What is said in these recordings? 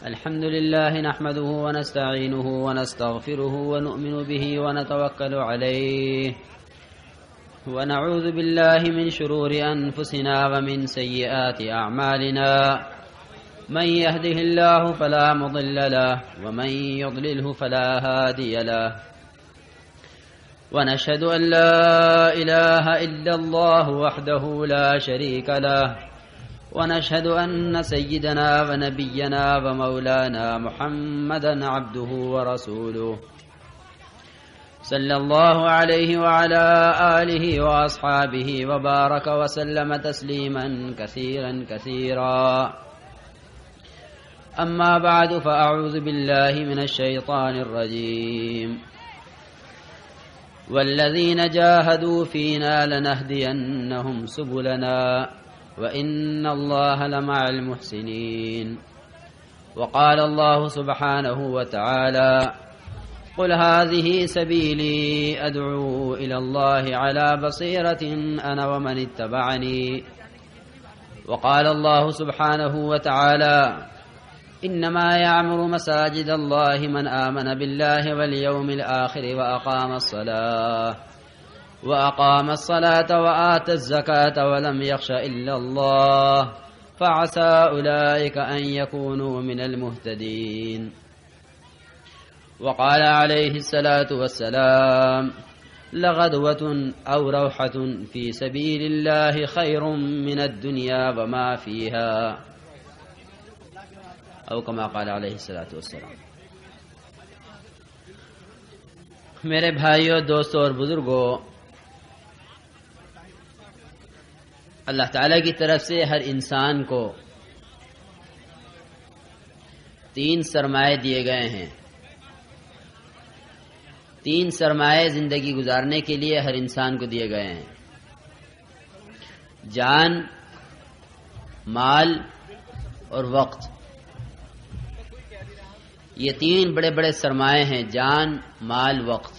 الحمد لله نحمده ونستعينه ونستغفره ونؤمن به ونتوكل عليه ونعوذ بالله من شرور أنفسنا ومن سيئات أعمالنا من يهده الله فلا مضل له ومن يضلله فلا هادي له ونشهد أن لا إله إلا الله وحده لا شريك له ونشهد أن سيدنا ونبينا ومولانا محمدا عبده ورسوله صلى الله عليه وعلى آله وأصحابه وبارك وسلم تسليما كثيرا كثيرا. أما بعد فأعوذ بالله من الشيطان الرجيم. والذين جاهدوا فينا لنهدينهم سبلنا وإن الله لمع المحسنين. وقال الله سبحانه وتعالى: قل هذه سبيلي أدعو إلى الله على بصيرة أنا ومن اتبعني. وقال الله سبحانه وتعالى: إنما يعمر مساجد الله من آمن بالله واليوم الآخر وأقام الصلاة وآتى الزكاة ولم يخش إلا الله فعسى أولئك أن يكونوا من المهتدين. وقال عليه الصلاة والسلام: لغدوة أو روحة في سبيل الله خير من الدنيا وما فيها، او کما قال علیہ الصلوۃ والسلام. میرے بھائیوں، دوستوں اور بزرگوں، اللہ تعالی کی طرف سے ہر انسان کو 3 سرمایے دیے گئے ہیں. 3 سرمایے زندگی گزارنے کے لیے ہر انسان کو دیے گئے ہیں: جان، مال اور وقت. یہ 3 بڑے بڑے سرمایے ہیں: جان، مال، وقت.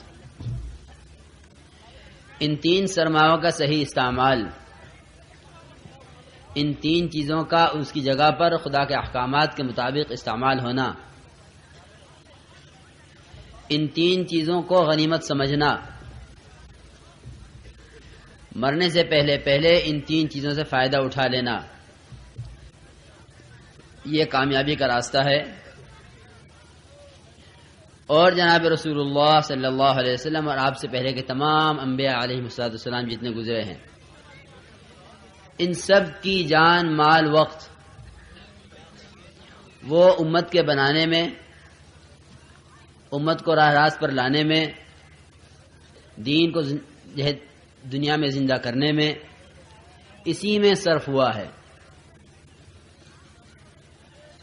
ان 3 سرمایوں کا صحیح استعمال، ان 3 چیزوں کا اس کی جگہ پر خدا کے احکامات کے مطابق استعمال ہونا، ان 3 چیزوں کو غنیمت سمجھنا، مرنے سے پہلے ان 3 چیزوں سے فائدہ اٹھا لینا، یہ کامیابی کا راستہ ہے. اور جناب رسول اللہ صلی اللہ علیہ وسلم اور آپ سے پہلے کے تمام انبیاء علیہ السلام جتنے گزرے ہیں، ان سب کی جان، مال، وقت وہ امت کے بنانے میں، امت کو راہ راست پر لانے میں، دین کو دنیا میں زندہ کرنے میں، اسی میں صرف ہوا ہے.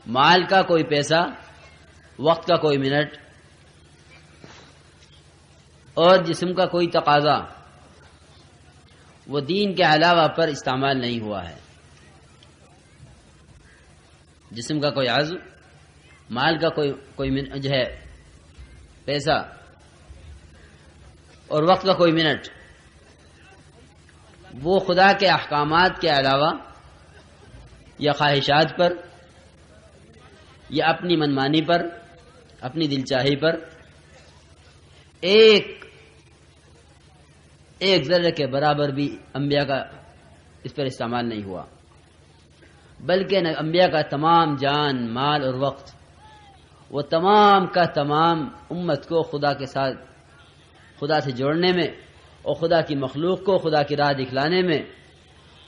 مال کا کوئی پیسہ، وقت کا کوئی منٹ اور جسم کا کوئی تقاضا وہ دین کے علاوہ پر استعمال نہیں ہوا ہے. جسم کا کوئی عضو، مال کا کوئی جو ہے پیسہ اور وقت کا کوئی منٹ، وہ خدا کے احکامات کے علاوہ یا خواہشات پر یا اپنی منمانی پر، اپنی دل چاہی پر ایک ذرے کے برابر بھی انبیاء کا اس پر استعمال نہیں ہوا، بلکہ انبیاء کا تمام جان، مال اور وقت وہ تمام کا تمام امت کو خدا کے ساتھ، خدا سے جوڑنے میں اور خدا کی مخلوق کو خدا کی راہ دکھلانے میں،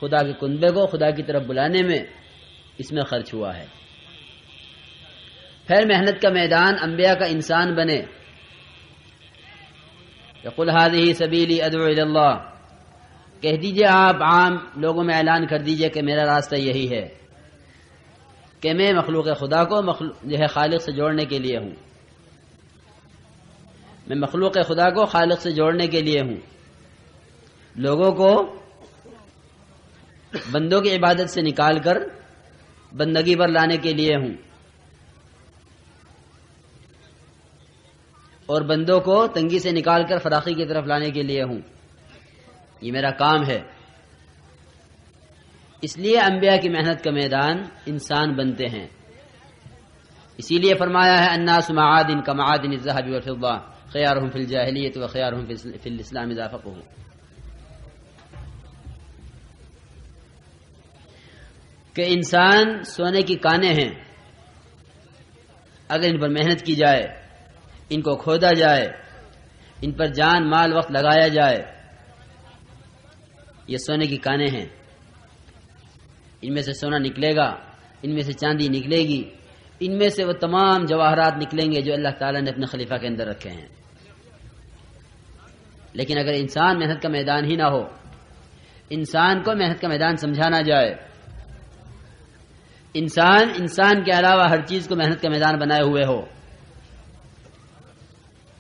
خدا کے کنبے کو خدا کی طرف بلانے میں اس میں خرچ ہوا ہے. پھر محنت کا میدان انبیاء کا انسان بنے. قل هذه سبیلی ادعو الی اللہ، کہہ دیجئے آپ عام لوگوں میں اعلان کر دیجئے کہ میرا راستہ یہی ہے کہ میں مخلوق خدا کو جو ہے خالق سے جوڑنے کے لیے ہوں. میں مخلوق خدا کو خالق سے جوڑنے کے لیے ہوں، لوگوں کو بندوں کی عبادت سے نکال کر بندگی پر لانے کے لیے ہوں، اور بندوں کو تنگی سے نکال کر فراخی کی طرف لانے کے لیے ہوں. یہ میرا کام ہے. اس لیے انبیاء کی محنت کا میدان انسان بنتے ہیں. اسی لیے فرمایا ہے الناس معادن کمعادن الذهب والفضة خيارهم في الجاهلية وخيارهم في الإسلام إذا فقهوا. کہ انسان سونے کی کانیں ہیں، اگر ان پر محنت کی جائے، ان کو کھودا جائے، ان پر جان مال وقت لگایا جائے، یہ سونے کی کانیں ہیں. ان میں سے سونا نکلے گا، ان میں سے چاندی نکلے گی، ان میں سے وہ تمام جواہرات نکلیں گے جو اللہ تعالیٰ نے اپنے خلیفہ کے اندر رکھے ہیں. لیکن اگر انسان محنت کا میدان ہی نہ ہو، انسان کو محنت کا میدان سمجھا نہ جائے، انسان کے علاوہ ہر چیز کو محنت کا میدان بنائے ہوئے ہو،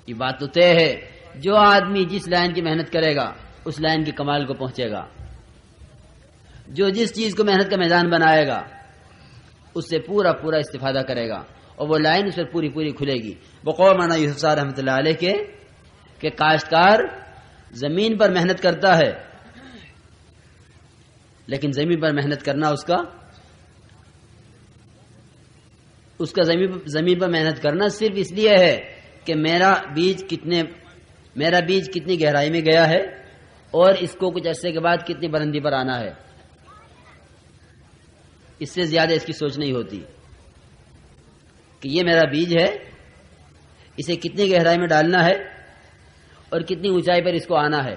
یہ بات تو طے ہے جو آدمی جس لائن کی محنت کرے گا اس لائن کی کمال کو پہنچے گا. جو جس چیز کو محنت کا میدان بنائے گا اس سے پورا استفادہ کرے گا اور وہ لائن اس پر پوری کھلے گی. بقول مولانا یوسف صاحب رحمۃ اللہ علیہ کہ کاشتکار زمین پر محنت کرتا ہے، لیکن زمین پر محنت کرنا اس کا زمین پر محنت کرنا صرف اس لیے ہے کہ میرا بیج کتنی گہرائی میں گیا ہے اور اس کو کچھ عرصے کے بعد کتنی بلندی پر آنا ہے. اس سے زیادہ اس کی سوچ نہیں ہوتی کہ یہ میرا بیج ہے، اسے کتنی گہرائی میں ڈالنا ہے اور کتنی اونچائی پر اس کو آنا ہے.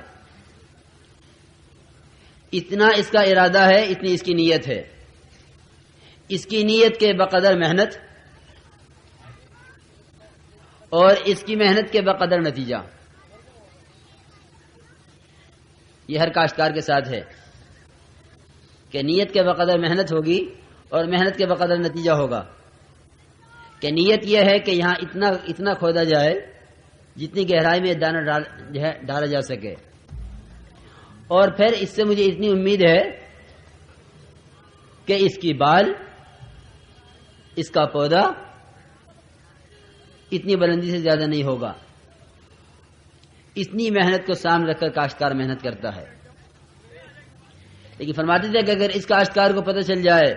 اتنا اس کا ارادہ ہے، اتنی اس کی نیت ہے. اس کی نیت کے بقدر محنت اور اس کی محنت کے بقدر نتیجہ. یہ ہر کاشتکار کے ساتھ ہے کہ نیت کے بقدر محنت ہوگی اور محنت کے بقدر نتیجہ ہوگا. کہ نیت یہ ہے کہ یہاں اتنا کھودا جائے جتنی گہرائی میں دانہ ڈالا جا سکے، اور پھر اس سے مجھے اتنی امید ہے کہ اس کی بال، اس کا پودا اتنی بلندی سے زیادہ نہیں ہوگا. اتنی محنت کو سامنے رکھ کر کاشتکار محنت کرتا ہے. لیکن فرماتے تھے کہ اگر اس کاشتکار کو پتہ چل جائے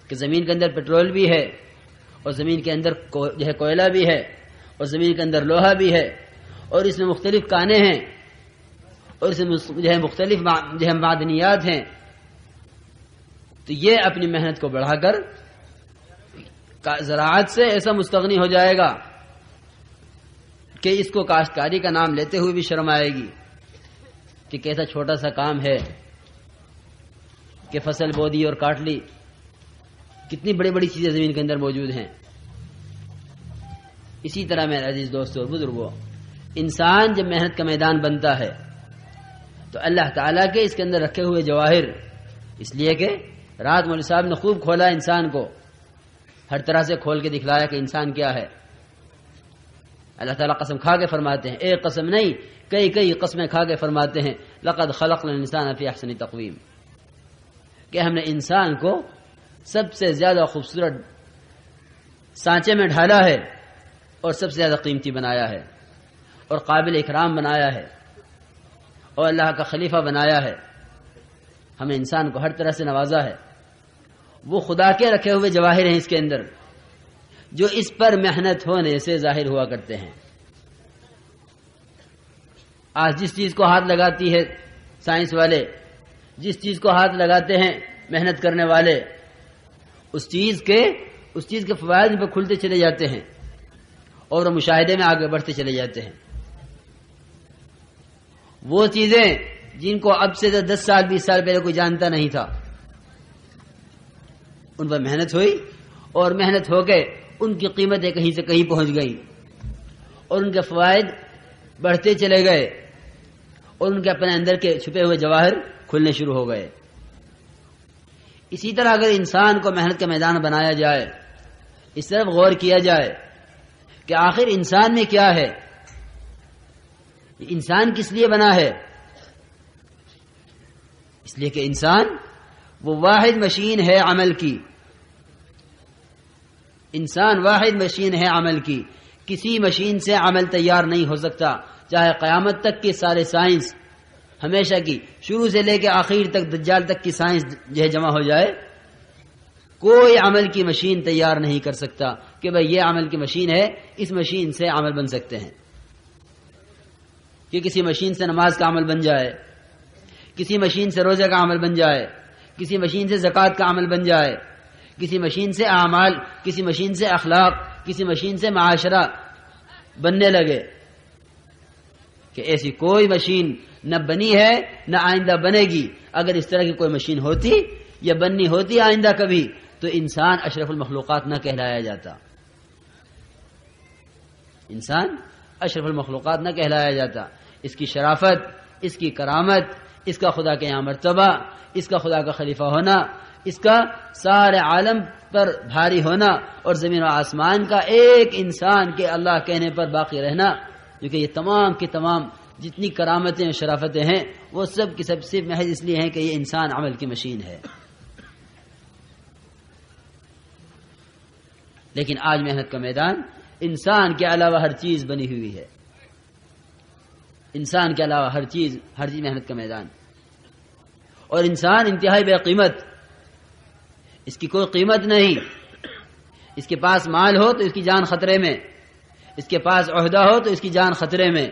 کہ زمین کے اندر پٹرول بھی ہے اور زمین کے اندر کوئلہ بھی ہے اور زمین کے اندر لوہا بھی ہے اور اس میں مختلف کانیں ہیں اور اس میں مختلف معدنیات ہیں، تو یہ اپنی محنت کو بڑھا کر زراعت سے ایسا مستغنی ہو جائے گا کہ اس کو کاشتکاری کا نام لیتے ہوئے بھی شرم آئے گی کہ کیسا چھوٹا سا کام ہے کہ فصل بو دی اور کاٹ لی. کتنی بڑی چیزیں زمین کے اندر موجود ہیں. اسی طرح میرے عزیز دوستوں اور بزرگوں، انسان جب محنت کا میدان بنتا ہے تو اللہ تعالیٰ کے اس کے اندر رکھے ہوئے جواہر، اس لیے کہ رات مولوی صاحب نے خوب کھولا انسان کو، ہر طرح سے کھول کے دکھلایا کہ انسان کیا ہے. اللہ تعالیٰ قسم کھا کے فرماتے ہیں، ایک قسم نہیں کئی قسمیں کھا کے فرماتے ہیں لقد خلقنا الانسان فی احسن تقویم، کہ ہم نے انسان کو سب سے زیادہ خوبصورت سانچے میں ڈھالا ہے اور سب سے زیادہ قیمتی بنایا ہے اور قابل اکرام بنایا ہے اور اللہ کا خلیفہ بنایا ہے. ہم نے انسان کو ہر طرح سے نوازا ہے. وہ خدا کے رکھے ہوئے جواہر ہیں اس کے اندر جو اس پر محنت ہونے سے ظاہر ہوا کرتے ہیں. آج جس چیز کو ہاتھ لگاتی ہے سائنس والے، جس چیز کو ہاتھ لگاتے ہیں محنت کرنے والے، اس چیز کے فوائد پہ کھلتے چلے جاتے ہیں اور وہ مشاہدے میں آگے بڑھتے چلے جاتے ہیں. وہ چیزیں جن کو اب سے 10 سال 20 سال پہلے کوئی جانتا نہیں تھا، ان پر محنت ہوئی اور محنت ہو کے ان کی قیمتیں کہیں سے کہیں پہنچ گئی اور ان کے فوائد بڑھتے چلے گئے اور ان کے اپنے اندر کے چھپے ہوئے جواہر کھلنے شروع ہو گئے. اسی طرح اگر انسان کو محنت کا میدان بنایا جائے، اس طرف غور کیا جائے کہ آخر انسان میں کیا ہے، انسان کس لیے بنا ہے. اس لیے کہ انسان وہ واحد مشین ہے عمل کی. انسان واحد مشین ہے عمل کی. کسی مشین سے عمل تیار نہیں ہو سکتا، چاہے قیامت تک کے سارے سائنس ہمیشہ کی، شروع سے لے کے آخر تک دجال تک کی سائنس جو ہے جمع ہو جائے، کوئی عمل کی مشین تیار نہیں کر سکتا کہ بھئی یہ عمل کی مشین ہے، اس مشین سے عمل بن سکتے ہیں، کہ کسی مشین سے نماز کا عمل بن جائے، کسی مشین سے روزے کا عمل بن جائے، کسی مشین سے زکوٰۃ کا عمل بن جائے، کسی مشین سے اعمال، کسی مشین سے اخلاق، کسی مشین سے معاشرہ بننے لگے، کہ ایسی کوئی مشین نہ بنی ہے نہ آئندہ بنے گی۔ اگر اس طرح کی کوئی مشین ہوتی یا بننی ہوتی آئندہ کبھی، تو انسان اشرف المخلوقات نہ کہلایا جاتا، انسان اشرف المخلوقات نہ کہلایا جاتا۔ اس کی شرافت، اس کی کرامت، اس کا خدا کے یہاں مرتبہ، اس کا خدا کا خلیفہ ہونا، اس کا سارے عالم پر بھاری ہونا، اور زمین و آسمان کا ایک انسان کے اللہ کہنے پر باقی رہنا، کیونکہ یہ تمام کی تمام جتنی کرامتیں اور شرافتیں ہیں وہ سب کی سب صرف محض اس لیے ہیں کہ یہ انسان عمل کی مشین ہے۔ لیکن آج محنت کا میدان انسان کے علاوہ ہر چیز بنی ہوئی ہے، انسان کے علاوہ ہر چیز محنت کا میدان، اور انسان انتہائی بے قیمت، اس کی کوئی قیمت نہیں۔ اس کے پاس مال ہو تو اس کی جان خطرے میں، اس کے پاس عہدہ ہو تو اس کی جان خطرے میں،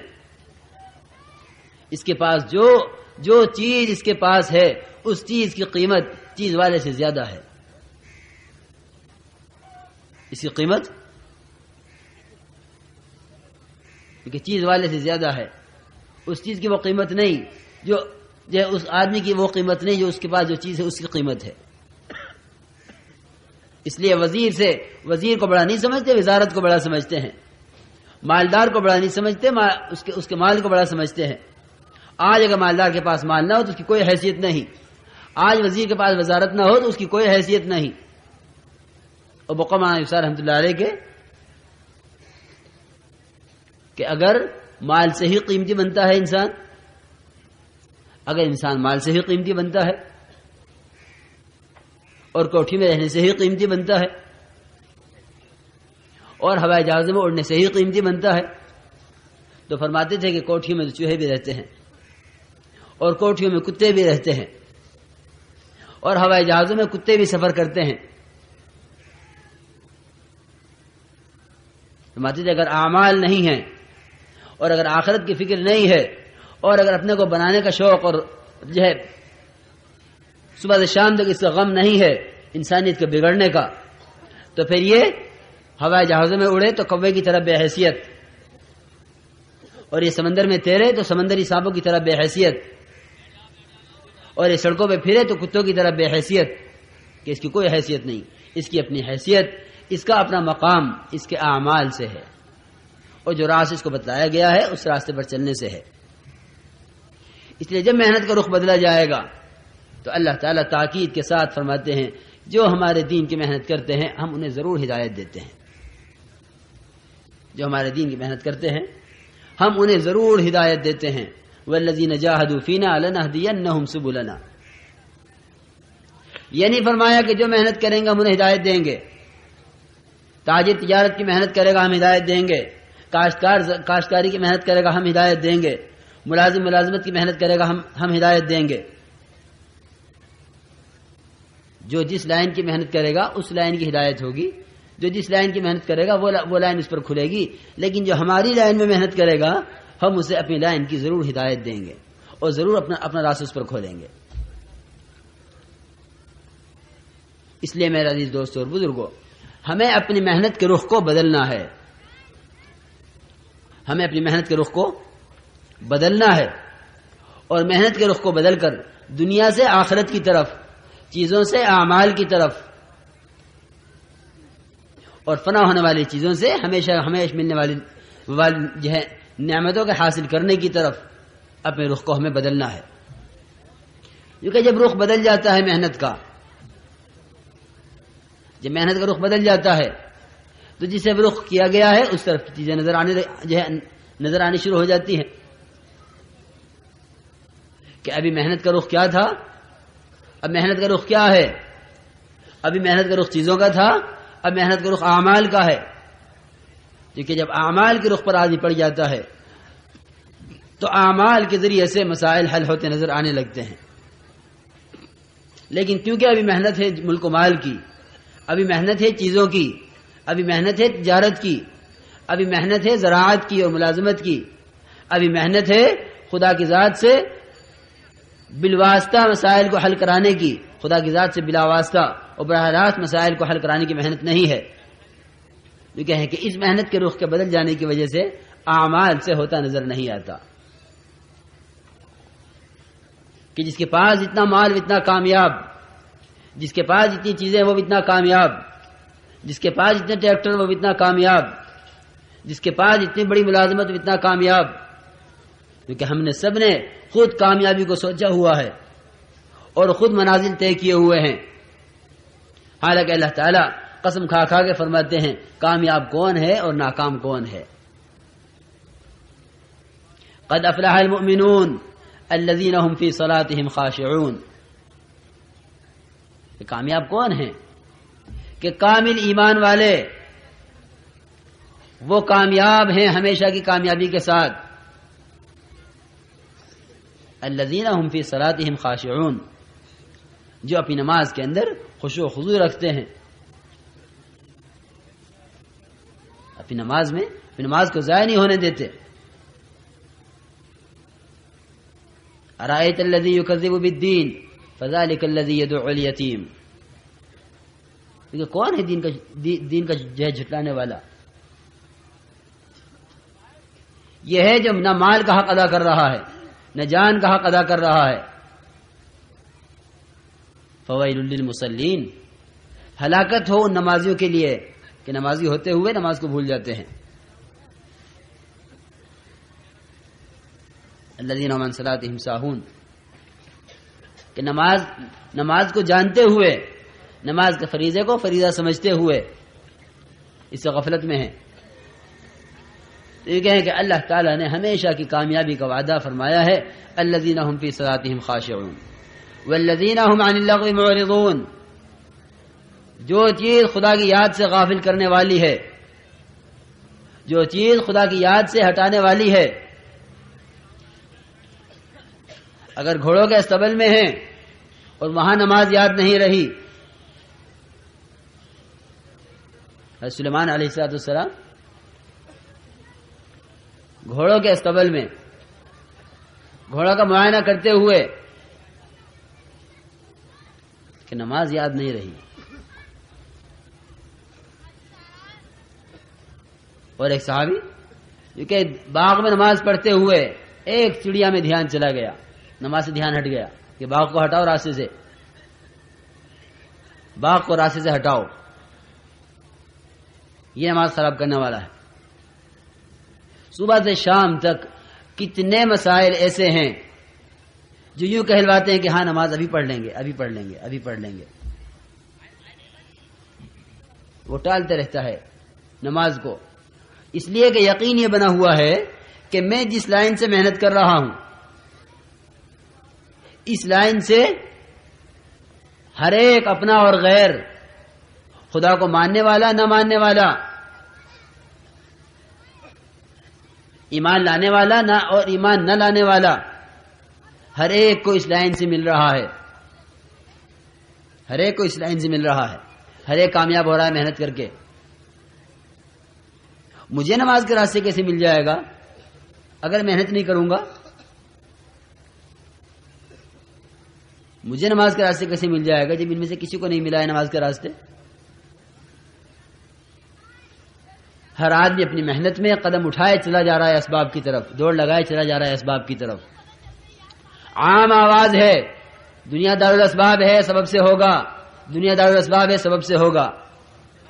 اس کے پاس جو چیز اس کے پاس ہے اس چیز کی قیمت چیز والے سے زیادہ ہے، اس کی قیمت کیونکہ چیز والے سے زیادہ ہے، اس چیز کی وہ قیمت نہیں جو اس آدمی کی وہ قیمت نہیں جو اس کے پاس جو چیز ہے اس کی قیمت ہے۔ اس لیے وزیر کو بڑا نہیں سمجھتے، وزارت کو بڑا سمجھتے ہیں، مالدار کو بڑا نہیں سمجھتے، اس کے مال کو بڑا سمجھتے ہیں۔ آج اگر مالدار کے پاس مال نہ ہو تو اس کی کوئی حیثیت نہیں، آج وزیر کے پاس وزارت نہ ہو تو اس کی کوئی حیثیت نہیں۔ اور مولانا یوسف رحمۃ اللہ علیہ کہ اگر مال سے ہی قیمتی بنتا ہے انسان، اگر انسان مال سے ہی قیمتی بنتا ہے اور کوٹھی میں رہنے سے ہی قیمتی بنتا ہے اور ہوائی جہاز میں اڑنے سے ہی قیمتی بنتا ہے، تو فرماتے تھے کہ کوٹھیوں میں چوہے بھی رہتے ہیں اور کوٹھیوں میں کتے بھی رہتے ہیں اور ہوائی جہازوں میں کتے بھی سفر کرتے ہیں۔ فرماتے تھے اگر اعمال نہیں ہیں اور اگر آخرت کی فکر نہیں ہے اور اگر اپنے کو بنانے کا شوق اور جو ہے صبح سے شام تک اس کا غم نہیں ہے انسانیت کے بگڑنے کا، تو پھر یہ ہوائی جہازوں میں اڑے تو کوے کی طرح بے حیثیت، اور یہ سمندر میں تیرے تو سمندری سانپوں کی طرح بے حیثیت، اور یہ سڑکوں پہ پھرے تو کتوں کی طرح بے حیثیت، کہ اس کی کوئی حیثیت نہیں، اس کی اپنی حیثیت، اس کا اپنا مقام اس کے اعمال سے ہے، اور جو راستہ اس کو بتلایا گیا ہے اس راستے پر چلنے سے ہے۔ اس لیے جب محنت کا رخ بدلا جائے گا تو اللہ تعالیٰ تاکید کے ساتھ فرماتے ہیں جو ہمارے دین کی محنت کرتے ہیں ہم انہیں ضرور ہدایت دیتے ہیں، جو ہمارے دین کی محنت کرتے ہیں ہم انہیں ضرور ہدایت دیتے ہیں۔ والذین جاہدوا فینا لنہدینہم سبلنا، یہ نہیں فرمایا کہ جو محنت کریں گے ہم انہیں ہدایت دیں گے، تاجر تجارت کی محنت کرے گا ہم ہدایت دیں گے، کاشتکاری کی محنت کرے گا ہم ہدایت دیں گے، ملازم ملازمت کی محنت کرے گا ہم ہدایت دیں گے۔ جو جس لائن کی محنت کرے گا اس لائن کی ہدایت ہوگی، جو جس لائن کی محنت کرے گا وہ لائن اس پر کھلے گی، لیکن جو ہماری لائن میں محنت کرے گا ہم اسے اپنی لائن کی ضرور ہدایت دیں گے اور ضرور اپنا راستہ اس پر کھولیں گے۔ اس لیے میرے عزیز دوستو اور بزرگوں، ہمیں اپنی محنت کے رخ کو بدلنا ہے، ہمیں اپنی محنت کے رخ کو بدلنا ہے، اور محنت کے رخ کو بدل کر دنیا سے آخرت کی طرف، چیزوں سے اعمال کی طرف، اور فنا ہونے والی چیزوں سے ہمیشہ ملنے والی جو ہے نعمتوں کے حاصل کرنے کی طرف اپنے رخ کو ہمیں بدلنا ہے۔ کیونکہ جب رخ بدل جاتا ہے محنت کا، جب محنت کا رخ بدل جاتا ہے تو جسے رخ کیا گیا ہے اس طرف چیزیں نظر آنی شروع ہو جاتی ہیں کہ ابھی محنت کا رخ کیا تھا، اب محنت کا رخ کیا ہے، ابھی محنت کا رخ چیزوں کا تھا، اب محنت کا رخ اعمال کا ہے۔ کیونکہ جب اعمال کے رخ پر آدمی پڑ جاتا ہے تو اعمال کے ذریعے سے مسائل حل ہوتے نظر آنے لگتے ہیں. لیکن کیونکہ ابھی محنت ہے ملک و مال کی، ابھی محنت ہے چیزوں کی، ابھی محنت ہے تجارت کی، ابھی محنت ہے زراعت کی اور ملازمت کی، ابھی محنت ہے خدا کی ذات سے بالواسطہ مسائل کو حل کرانے کی، خدا کی ذات سے بلا واسطہ اور براہ راست مسائل کو حل کرانے کی محنت نہیں ہے. جو کہیں کہ اس محنت کے رخ کے بدل جانے کی وجہ سے اعمال سے ہوتا نظر نہیں آتا کہ جس کے پاس اتنا مال اتنا کامیاب، جس کے پاس اتنی چیزیں وہ اتنا کامیاب، جس کے پاس اتنے ٹریکٹر وہ اتنا کامیاب، جس کے پاس اتنی بڑی ملازمت وہ اتنا کامیاب. کیونکہ ہم نے سب نے خود کامیابی کو سوچا ہوا ہے اور خود منازل طے کیے ہوئے ہیں. حالانکہ اللہ تعالیٰ قسم کھا کھا کے فرماتے ہیں کامیاب کون ہے اور ناکام کون ہے. قد افلح المؤمنون الذين هم في صلاتهم خاشعون. کامیاب کون ہیں؟ کہ کامل ایمان والے، وہ کامیاب ہیں ہمیشہ کی کامیابی کے ساتھ. الذين هم في صلاتهم خاشعون، جو اپنی نماز کے اندر خشوع و خضوع رکھتے ہیں، اپنی نماز میں اپنی نماز کو ضائع نہیں ہونے دیتے. ارأيت الذي يكذب بالدين فذلك الذي يدعو اليتيم. کون ہے دین کا جو ہے جھٹلانے والا؟ یہ ہے جو نہ مال کا حق ادا کر رہا ہے نہ جان کا حق ادا کر رہا ہے. فویل للمصلین، ہلاکت ہو ان نمازیوں کے لیے کہ نمازی ہوتے ہوئے نماز کو بھول جاتے ہیں. الذین هم عن صلاتهم ساہون، کہ نماز کو جانتے ہوئے، نماز کے فریضے کو فریضہ سمجھتے ہوئے اس سے غفلت میں ہیں. تو یہ کہیں کہ اللہ تعالیٰ نے ہمیشہ کی کامیابی کا وعدہ فرمایا ہے الذین هم فی صلاتهم خاشعون والذین هم عن اللغو معرضون. جو چیز خدا کی یاد سے غافل کرنے والی ہے، جو چیز خدا کی یاد سے ہٹانے والی ہے. اگر گھوڑوں کے استبل میں ہیں اور وہاں نماز یاد نہیں رہی، حضرت سلیمان علیہ السلام گھوڑوں کے استبل میں گھوڑا کا معائنہ کرتے ہوئے کہ نماز یاد نہیں رہی. اور ایک صحابی جو کہ باغ میں نماز پڑھتے ہوئے ایک چڑیا میں دھیان چلا گیا، نماز سے دھیان ہٹ گیا کہ باغ کو ہٹاؤ راستے سے، باغ کو راستے سے ہٹاؤ، یہ نماز خراب کرنے والا ہے. صبح سے شام تک کتنے مسائل ایسے ہیں جو یوں کہلواتے ہیں کہ ہاں نماز ابھی پڑھ لیں گے، ابھی پڑھ لیں گے، ابھی پڑھ لیں گے. وہ ٹالتے رہتا ہے نماز کو، اس لیے کہ یقین یہ بنا ہوا ہے کہ میں جس لائن سے محنت کر رہا ہوں اس لائن سے ہر ایک اپنا اور غیر، خدا کو ماننے والا نہ ماننے والا، ایمان لانے والا نہ اور ایمان نہ لانے والا، ہر ایک کو اس لائن سے مل رہا ہے، ہر ایک کو اس لائن سے مل رہا ہے، ہر ایک کامیاب ہو رہا ہے محنت کر کے. مجھے نماز کے راستے کیسے مل جائے گا اگر محنت نہیں کروں گا؟ مجھے نماز کے راستے کیسے مل جائے گا جب ان میں سے کسی کو نہیں ملا ہے نماز کے راستے؟ ہر آدمی اپنی محنت میں قدم اٹھائے چلا جا رہا ہے اسباب کی طرف، دوڑ لگائے چلا جا رہا ہے اسباب کی طرف. عام آواز ہے دنیا دارالاسباب ہے سبب سے ہوگا، دنیا دارالاسباب ہے سبب سے ہوگا.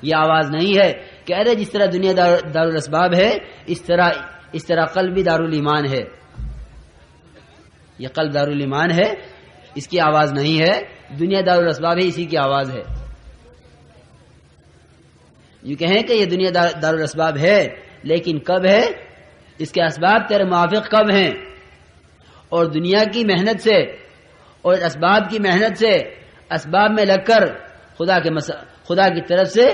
یہ آواز نہیں ہے کہ ارے جس طرح دنیا دارالاسباب ہے اس طرح قلب بھی دارالایمان ہے. یہ قلب دارالایمان ہے، اس کی آواز نہیں ہے. دنیا دارالاسباب ہے، اسی کی آواز ہے. یہ کہیں کہ یہ دنیا دارالاسباب ہے، لیکن کب ہے؟ اس کے اسباب تیرے موافق کب ہیں؟ اور دنیا کی محنت سے اور اسباب کی محنت سے اسباب میں لگ کر خدا کی طرف سے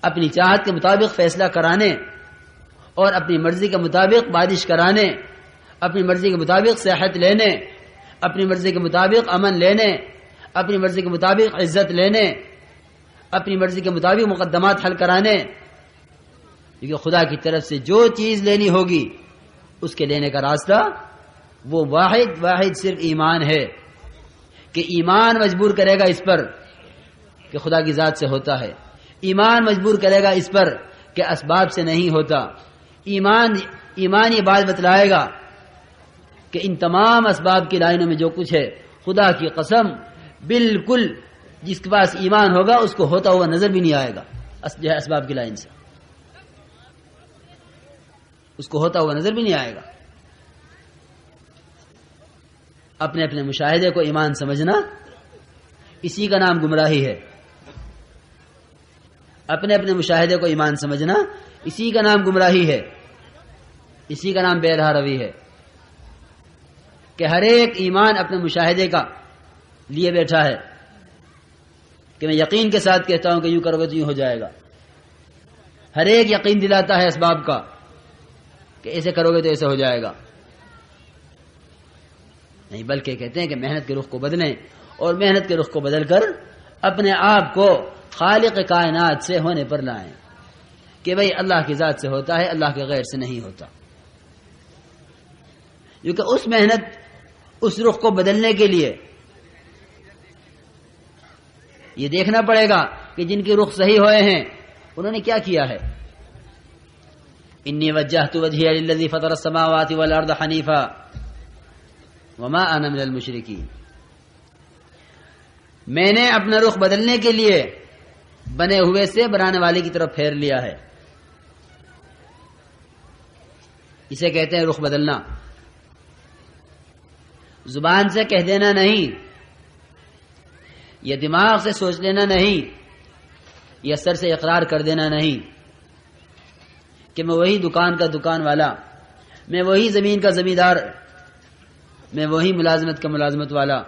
اپنی چاہت کے مطابق فیصلہ کرانے اور اپنی مرضی کے مطابق بارش کرانے، اپنی مرضی کے مطابق صحت لینے، اپنی مرضی کے مطابق امن لینے، اپنی مرضی کے مطابق عزت لینے، اپنی مرضی کے مطابق مقدمات حل کرانے. کیونکہ خدا کی طرف سے جو چیز لینی ہوگی اس کے لینے کا راستہ وہ واحد صرف ایمان ہے، کہ ایمان مجبور کرے گا اس پر کہ خدا کی ذات سے ہوتا ہے، ایمان مجبور کرے گا اس پر کہ اسباب سے نہیں ہوتا، ایمان یہ بات بتلائے گا کہ ان تمام اسباب کی لائنوں میں جو کچھ ہے خدا کی قسم بالکل جس کے پاس ایمان ہوگا اس کو ہوتا ہوا نظر بھی نہیں آئے گا. جو ہے اسباب کی لائن سے اس کو ہوتا ہوا نظر بھی نہیں آئے گا. اپنے اپنے مشاہدے کو ایمان سمجھنا اسی کا نام گمراہی ہے. اپنے اپنے مشاہدے کو ایمان سمجھنا اسی کا نام گمراہی ہے، اسی کا نام بے رہا روی ہے کہ ہر ایک ایمان اپنے مشاہدے کا لیے بیٹھا ہے کہ میں یقین کے ساتھ کہتا ہوں کہ یوں کرو گے تو یوں ہو جائے گا. ہر ایک یقین دلاتا ہے اسباب کا کہ ایسے کرو گے تو ایسے ہو جائے گا. نہیں، بلکہ کہتے ہیں کہ محنت کے رخ کو بدلیں اور محنت کے رخ کو بدل کر اپنے آپ کو خالق کائنات سے ہونے پر لائیں کہ بھئی اللہ کی ذات سے ہوتا ہے، اللہ کے غیر سے نہیں ہوتا. کیونکہ اس محنت اس رخ کو بدلنے کے لیے یہ دیکھنا پڑے گا کہ جن کی رخ صحیح ہوئے ہیں انہوں نے کیا کیا ہے. انی وجہت وجہی للذی فطر السماوات والارض حنیفا وما انا من المشرکین. میں نے اپنا رخ بدلنے کے لیے بنے ہوئے سے بنانے والے کی طرف پھیر لیا ہے. اسے کہتے ہیں رخ بدلنا. زبان سے کہہ دینا نہیں، یہ دماغ سے سوچ لینا نہیں، یہ سر سے اقرار کر دینا نہیں کہ میں وہی دکان کا دکان والا، میں وہی زمین کا زمیندار، میں وہی ملازمت کا ملازمت والا.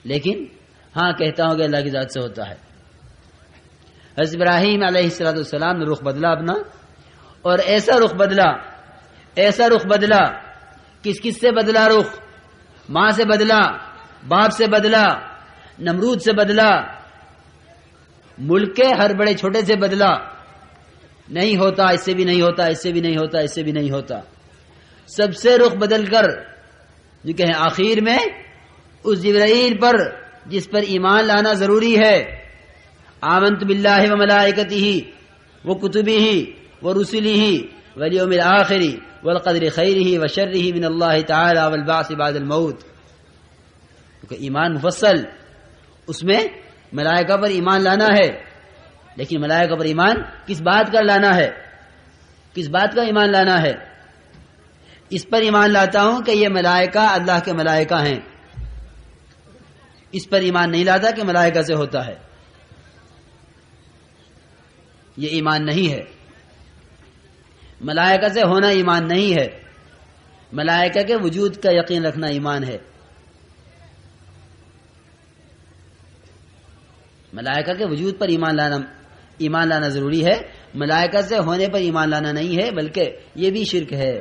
لیکن ہاں کہتا ہوں کہ اللہ کی ذات سے ہوتا ہے. حضرت ابراہیم علیہ السلام نے رخ بدلا اپنا، اور ایسا رخ بدلا کس سے بدلا؟ رخ ماں سے بدلا، باپ سے بدلا، نمرود سے بدلا، ملک کے ہر بڑے چھوٹے سے بدلا. نہیں ہوتا، اس سے بھی نہیں ہوتا، اس سے بھی نہیں ہوتا، اس سے بھی نہیں ہوتا. سب سے رخ بدل کر جو کہیں آخر میں اس جبرائیل پر جس پر ایمان لانا ضروری ہے، آمنت باللہ و ملائکتہ و کتبہ و رسلہ والیوم الآخر والقدر خیرہ و شرہ من اللہ تعالی والبعث بعد الموت. کیونکہ ایمان مفصل، اس میں ملائکہ پر ایمان لانا ہے. لیکن ملائکہ پر ایمان کس بات کا لانا ہے؟ کس بات کا ایمان لانا ہے؟ اس پر ایمان لاتا ہوں کہ یہ ملائکہ اللہ کے ملائکہ ہیں. اس پر ایمان نہیں لاتا کہ ملائکہ سے ہوتا ہے. یہ ایمان نہیں ہے. ملائکہ سے ہونا ایمان نہیں ہے. ملائکہ کے وجود کا یقین رکھنا ایمان ہے. ملائکہ کے وجود پر ایمان لانا ضروری ہے. ملائکہ سے ہونے پر ایمان لانا نہیں ہے، بلکہ یہ بھی شرک ہے.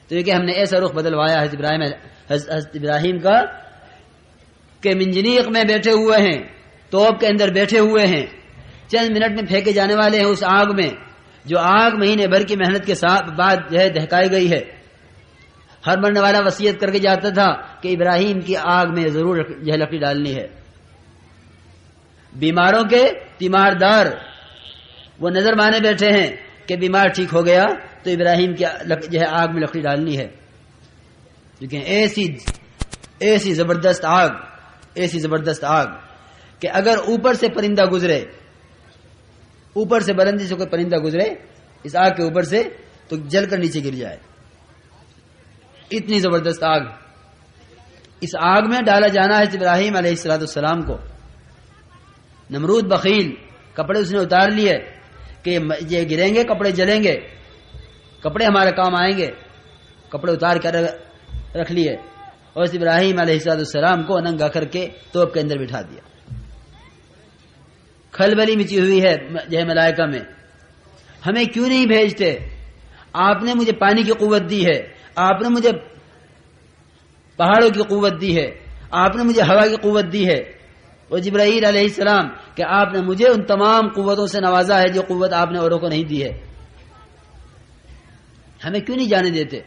تو یہ کہ ہم نے ایسا رخ بدلوایا حضرت ابراہیم کا کہ منجنیق میں بیٹھے ہوئے ہیں، توپ کے اندر بیٹھے ہوئے ہیں، چند منٹ میں پھینکے جانے والے ہیں اس آگ میں، جو آگ مہینے بھر کی محنت کے بعد جو ہے دہکائی گئی ہے. ہر مرنے والا وصیت کر کے جاتا تھا کہ ابراہیم کی آگ میں ضرور جو ہے لکڑی ڈالنی ہے. بیماروں کے تیماردار وہ نظر مانے بیٹھے ہیں کہ بیمار ٹھیک ہو گیا تو ابراہیم کی جو ہے آگ میں لکڑی ڈالنی ہے. لیکن ایسی زبردست آگ کہ اگر اوپر سے پرندہ گزرے، اوپر سے بلندی سے کوئی پرندہ گزرے اس آگ کے اوپر سے تو جل کر نیچے گر جائے. اتنی زبردست آگ. اس آگ میں ڈالا جانا ہے ابراہیم علیہ السلام کو. نمرود بخیل، کپڑے اس نے اتار لیے کہ یہ گریں گے کپڑے جلیں گے، کپڑے ہمارے کام آئیں گے. کپڑے اتار کر رکھ لیے اور ابراہیم علیہ السلام کو ننگا کر کے توپ کے اندر بٹھا دیا. خلبلی مچی ہوئی ہے جو ہے ملائکہ میں، ہمیں کیوں نہیں بھیجتے؟ آپ نے مجھے پانی کی قوت دی ہے، آپ نے مجھے پہاڑوں کی قوت دی ہے، آپ نے مجھے ہوا کی قوت دی ہے، اور جبرائیل علیہ السلام کہ آپ نے مجھے ان تمام قوتوں سے نوازا ہے جو قوت آپ نے اوروں کو نہیں دی ہے، ہمیں کیوں نہیں جانے دیتے؟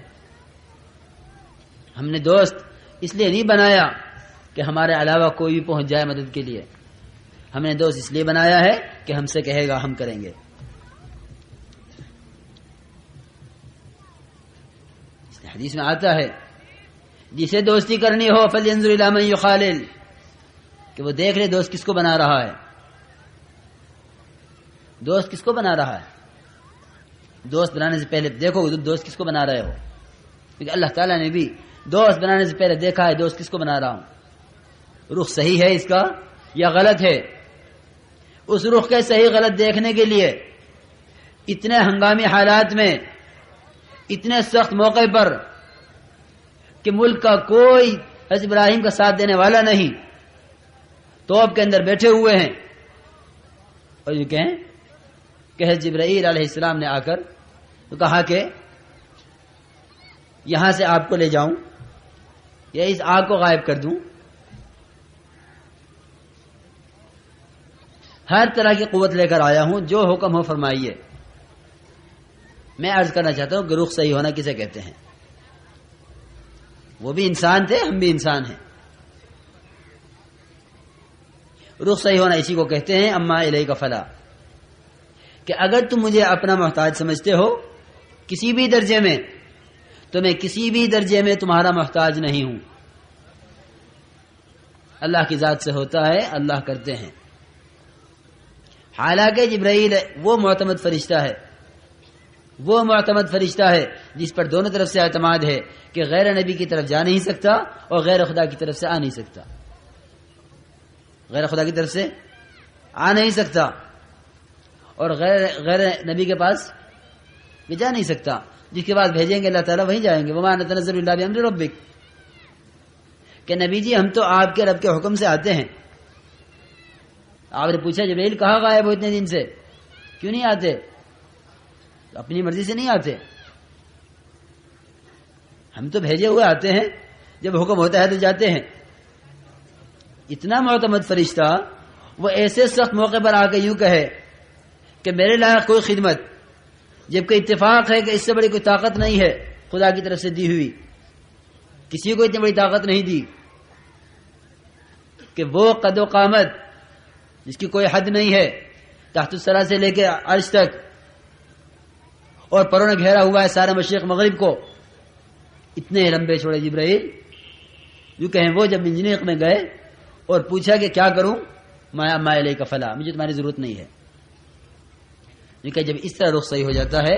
ہم نے دوست اس لیے نہیں بنایا کہ ہمارے علاوہ کوئی بھی پہنچ جائے مدد کے لیے، ہم نے دوست اس لیے بنایا ہے کہ ہم سے کہے گا ہم کریں گے۔ حدیث میں آتا ہے جسے دوستی کرنی ہو فلینظر الی من یخالل، کہ وہ دیکھ لے دوست کس کو بنا رہا ہے، دوست کس کو بنا رہا ہے۔ دوست بنانے سے پہلے دیکھو دوست کس کو بنا رہے ہو، کیونکہ اللہ تعالیٰ نے بھی دوست بنانے سے پہلے دیکھا ہے دوست کس کو بنا رہا ہوں، رخ صحیح ہے اس کا یا غلط ہے۔ اس رخ کے صحیح غلط دیکھنے کے لیے اتنے ہنگامی حالات میں، اتنے سخت موقع پر کہ ملک کا کوئی حضرت ابراہیم کا ساتھ دینے والا نہیں، توپ کے اندر بیٹھے ہوئے ہیں، اور یہ کہیں کہ حضرت جبرائیل علیہ السلام نے آ کر تو کہا کہ یہاں سے آپ کو لے جاؤں یا اس آگ کو غائب کر دوں، ہر طرح کی قوت لے کر آیا ہوں، جو حکم ہو فرمائیے۔ میں عرض کرنا چاہتا ہوں کہ رخ صحیح ہونا کسے کہتے ہیں؟ وہ بھی انسان تھے، ہم بھی انسان ہیں۔ رخ صحیح ہونا اسی کو کہتے ہیں اما الیک فلا، کہ اگر تم مجھے اپنا محتاج سمجھتے ہو کسی بھی درجے میں، تو میں کسی بھی درجے میں تمہارا محتاج نہیں ہوں۔ اللہ کی ذات سے ہوتا ہے، اللہ کرتے ہیں۔ حالانکہ جبرائیل وہ معتمد فرشتہ ہے، وہ معتمد فرشتہ ہے جس پر دونوں طرف سے اعتماد ہے کہ غیر نبی کی طرف جا نہیں سکتا اور غیر خدا کی طرف سے آ نہیں سکتا، غیر خدا کی طرف سے آ نہیں سکتا اور غیر نبی کے پاس بھی جا نہیں سکتا۔ جس کے پاس بھیجیں گے اللہ تعالیٰ وہیں جائیں گے۔ وما نتنزل الا بامر ربک، کہ نبی جی ہم تو آپ کے رب کے حکم سے آتے ہیں۔ آپ نے پوچھا جبرائیل کہاں غائب ہو اتنے دن سے، کیوں نہیں آتے؟ اپنی مرضی سے نہیں آتے، ہم تو بھیجے ہوئے آتے ہیں، جب حکم ہوتا ہے تو جاتے ہیں۔ اتنا معتمد فرشتہ وہ ایسے سخت موقع پر آ کے یوں کہے کہ میرے لائق کوئی خدمت، جبکہ اتفاق ہے کہ اس سے بڑی کوئی طاقت نہیں ہے خدا کی طرف سے دی ہوئی، کسی کو اتنی بڑی طاقت نہیں دی کہ وہ قد و قامت جس کی کوئی حد نہیں ہے، تحت الثری سے لے کے عرش تک، اور پروں نے گھیرا ہوا ہے سارے مشرق مغرب کو، اتنے لمبے چھوڑے جبرائیل یوں کہیں وہ جب انجینئر میں گئے اور پوچھا کہ کیا کروں، ما الیک فلا، مجھے تمہاری ضرورت نہیں ہے۔ کہ جب اس طرح رخ صحیح ہو جاتا ہے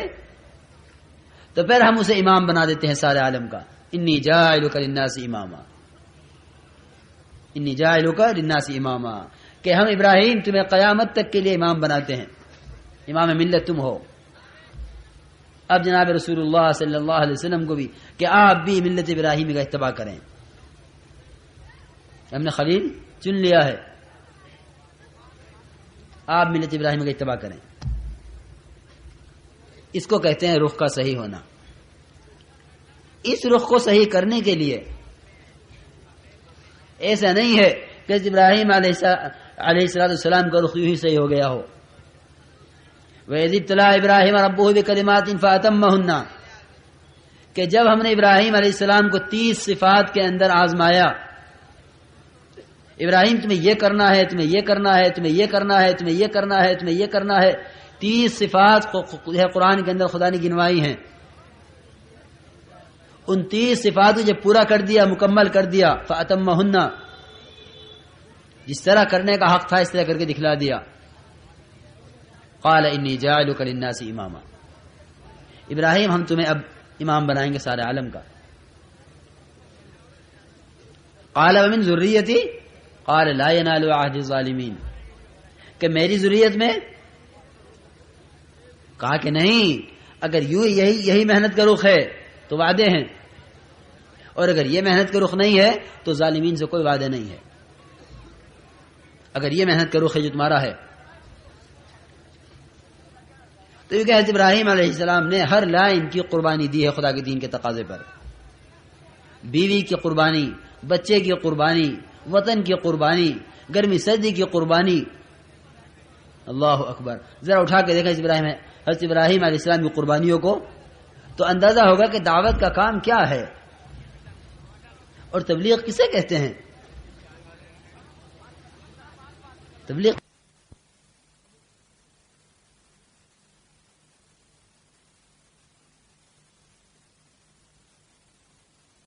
تو پھر ہم اسے امام بنا دیتے ہیں سارے عالم کا۔ انی جاعلک للناس اماما، انی جاعلک للناس اماما، کہ ہم ابراہیم تمہیں قیامت تک کے لیے امام بناتے ہیں، امام ملت تم ہو۔ اب جناب رسول اللہ صلی اللہ علیہ وسلم کو بھی کہ آپ بھی ملت ابراہیمی کا اتباع کریں، ہم نے خلیل چن لیا ہے، آپ ملت ابراہیم کا اتباع کریں۔ اس کو کہتے ہیں رخ کا صحیح ہونا۔ اس رخ کو صحیح کرنے کے لیے ایسا نہیں ہے کہ ابراہیم علیہ السلام کا رخ یوں ہی صحیح ہو گیا ہو۔ وَإِذِ ابْتَلَىٰ إِبْرَاهِيمَ رَبُّهُ بِكَلِمَاتٍ فَأَتَمَّهُنَّ، کہ جب ہم نے ابراہیم علیہ السلام کو 30 صفات کے اندر آزمایا، ابراہیم تمہیں یہ کرنا ہے، تمہیں یہ کرنا ہے، تمہیں یہ کرنا ہے، تمہیں یہ کرنا ہے، تمہیں یہ کرنا ہے، 30 صفات قرآن کے اندر خدا نے گنوائی ہیں۔ ان 30 صفات کو جب پورا کر دیا، مکمل کر دیا، فَأَتَمَّهُنَّ، جس طرح کرنے کا حق تھا اس طرح کر کے دکھلا دیا۔ قال انی جاعلک للناس اماما، ابراہیم ہم تمہیں اب امام بنائیں گے سارے عالم کا۔ قال ومن ذریتی، قال لا ینال عہد الظالمین، کہ میری ذریت میں، کہا کہ نہیں، اگر یوں یہی محنت کا رخ ہے تو وعدے ہیں، اور اگر یہ محنت کا رخ نہیں ہے تو ظالمین سے کوئی وعدے نہیں ہے۔ اگر یہ محنت کا رخ ہے جو تمہارا ہے تو یہ کہ حضرت ابراہیم علیہ السلام نے ہر لائن کی قربانی دی ہے خدا کے دین کے تقاضے پر. بیوی کی قربانی، بچے کی قربانی، وطن کی قربانی، گرمی سردی کی قربانی. اللہ اکبر. ذرا اٹھا کے دیکھیں حضرت ابراہیم علیہ السلام کی قربانیوں کو تو اندازہ ہوگا کہ دعوت کا کام کیا ہے اور تبلیغ کسے کہتے ہیں. تبلیغ